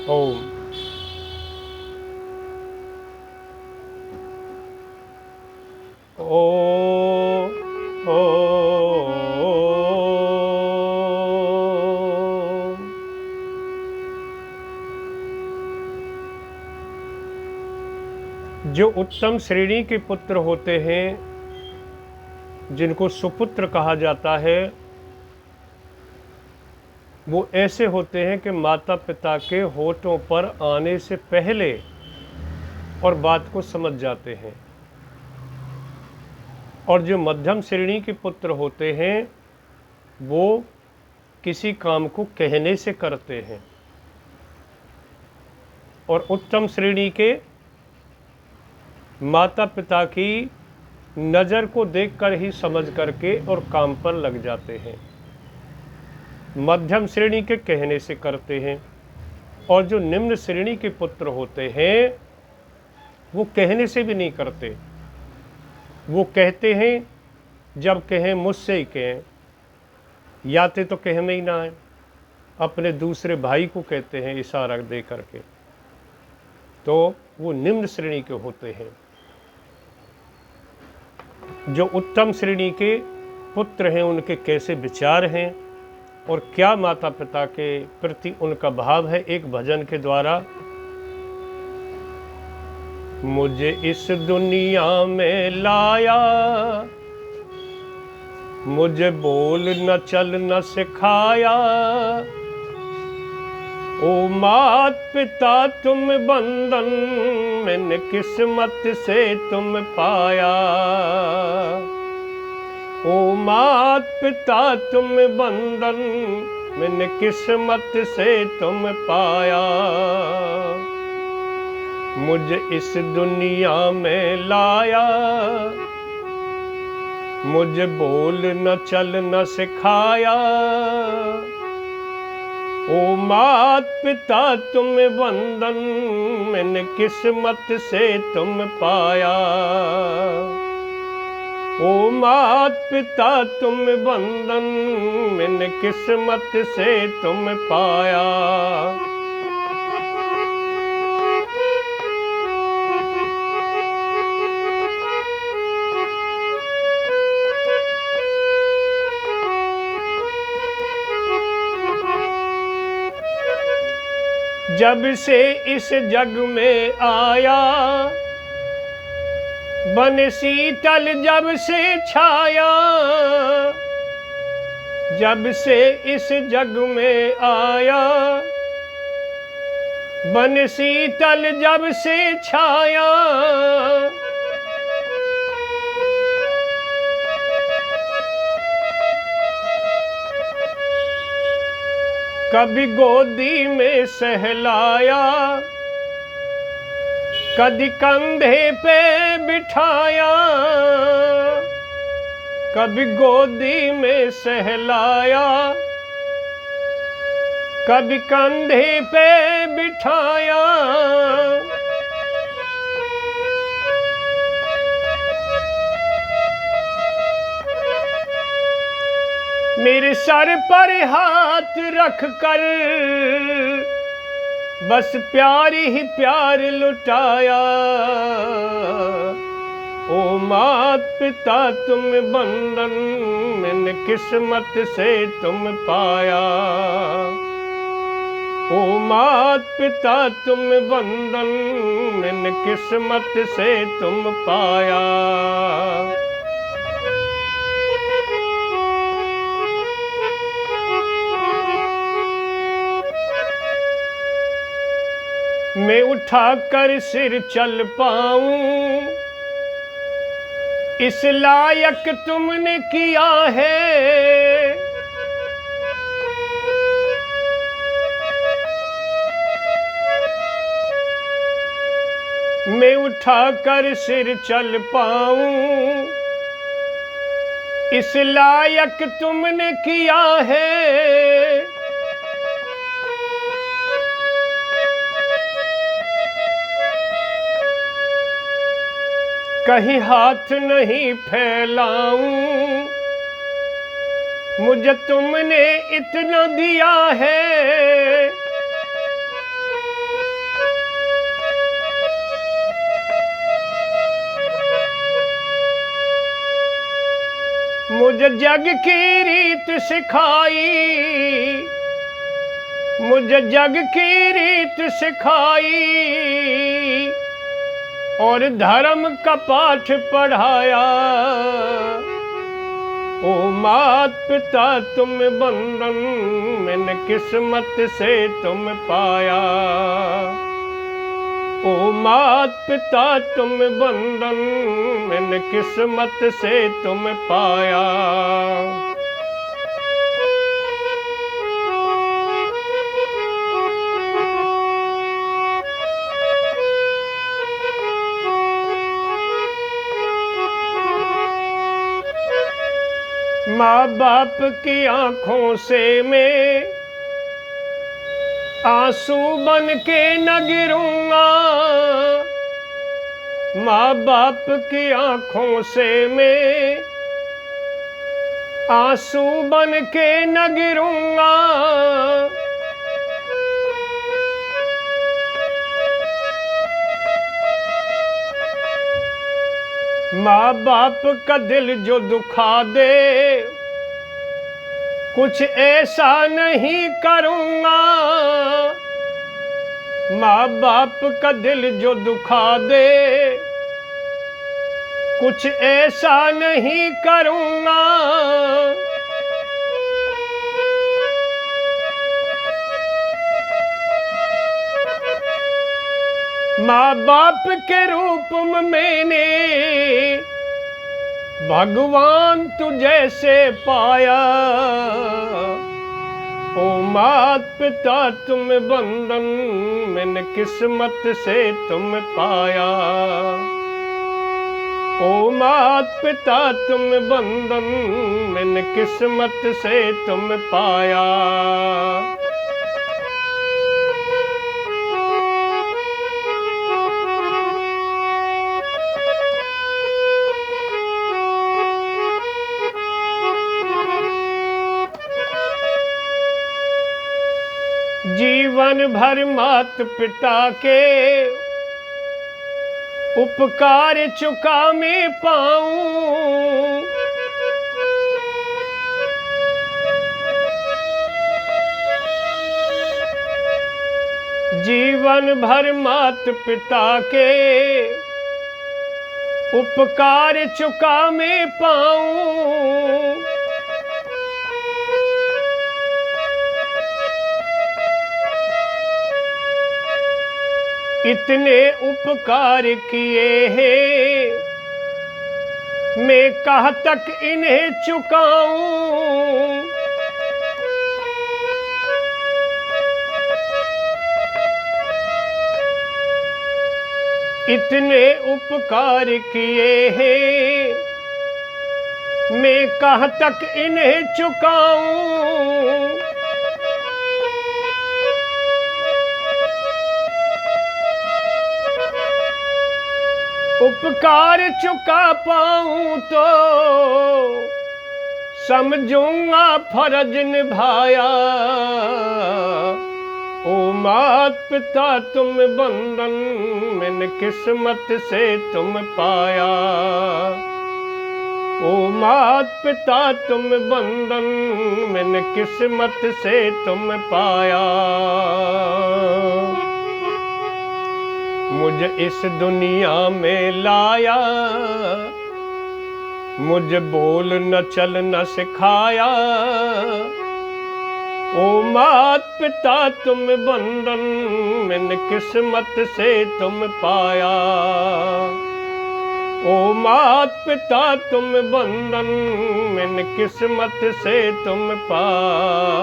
ओम। ओ ओ जो उत्तम श्रेणी के पुत्र होते हैं, जिनको सुपुत्र कहा जाता है, वो ऐसे होते हैं कि माता पिता के होठों पर आने से पहले और बात को समझ जाते हैं। और जो मध्यम श्रेणी के पुत्र होते हैं, वो किसी काम को कहने से करते हैं। और उत्तम श्रेणी के माता पिता की नज़र को देखकर ही समझ करके और काम पर लग जाते हैं। मध्यम श्रेणी के कहने से करते हैं। और जो निम्न श्रेणी के पुत्र होते हैं, वो कहने से भी नहीं करते। वो कहते हैं, जब कहें मुझसे ही कहें, याते तो कह में ही ना आए, अपने दूसरे भाई को कहते हैं इशारा दे करके। तो वो निम्न श्रेणी के होते हैं। जो उत्तम श्रेणी के पुत्र हैं, उनके कैसे विचार हैं और क्या माता पिता के प्रति उनका भाव है, एक भजन के द्वारा। मुझे इस दुनिया में लाया, मुझे बोल न चल न सिखाया। ओ मात पिता तुम बंधन, मैंने किस्मत से तुम पाया। ओ मात पिता तुम बंधन, मैंने किस्मत से तुम पाया। मुझे इस दुनिया में लाया, मुझे बोल न चल न सिखाया। ओ मात पिता तुम बंधन, मैंने किस्मत से तुम पाया। ओ मात पिता तुम बंधन, मैंने किस्मत से तुम पाया। जब से इस जग में आया, बन शीतल जब से छाया। जब से इस जग में आया, बन शीतल जब से छाया। कभी गोदी में सहलाया, कभी कंधे पे बिठाया। कभी गोदी में सहलाया, कभी कंधे पे बिठाया। मेरे सर पर हाथ रख कर बस प्यार ही प्यार लुटाया। ओ मात पिता तुम बंधन, मैंने किस्मत से तुम पाया। ओ मात पिता तुम बंधन, मैंने किस्मत से तुम पाया। मैं उठाकर सिर चल पाऊं, इस लायक तुमने किया है। मैं उठाकर सिर चल पाऊं, इस लायक तुमने किया है। कहीं हाथ नहीं फैलाऊं, मुझे तुमने इतना दिया है। मुझ जग की रीत सिखाई, मुझ जग की रीत सिखाई, और धर्म का पाठ पढ़ाया। ओ मात पिता तुम बंधन मैंने किस्मत से तुम पाया। ओ मात पिता तुम बंधन मैंने किस्मत से तुम पाया। माँ बाप की आंखों से मैं आंसू बन के न गिरूंगा। माँ बाप की आंखों से मैं आंसू बन के न गिरूंगा। माँ बाप का दिल जो दुखा दे कुछ ऐसा नहीं करूँगा। माँ बाप का दिल जो दुखा दे कुछ ऐसा नहीं करूँगा। माँ बाप के रूप में मैंने भगवान तुझे से पाया। ओ मात पिता तुम बंधन मैंने किस्मत से तुम पाया। ओ मात पिता तुम बंधन मैंने किस्मत से तुम पाया। जीवन भर मात पिता के उपकार चुका मैं पाऊं। जीवन भर मात पिता के उपकार चुका मैं पाऊं। इतने उपकार किए हैं मैं कहाँ तक इन्हें चुकाऊं। इतने उपकार किए हैं मैं कहाँ तक इन्हें चुकाऊं। उपकार चुका पाऊं तो समझूंगा फर्ज निभाया। ओ मात पिता तुम बंधन मैंने किस्मत से तुम पाया। ओ मात पिता तुम बंधन मैंने किस्मत से तुम पाया। मुझे इस दुनिया में लाया, मुझे बोल न चल न सिखाया। ओ मात पिता तुम बंधन मैंने किस्मत से तुम पाया। ओ मात पिता तुम बंधन मैंने किस्मत से तुम पाया।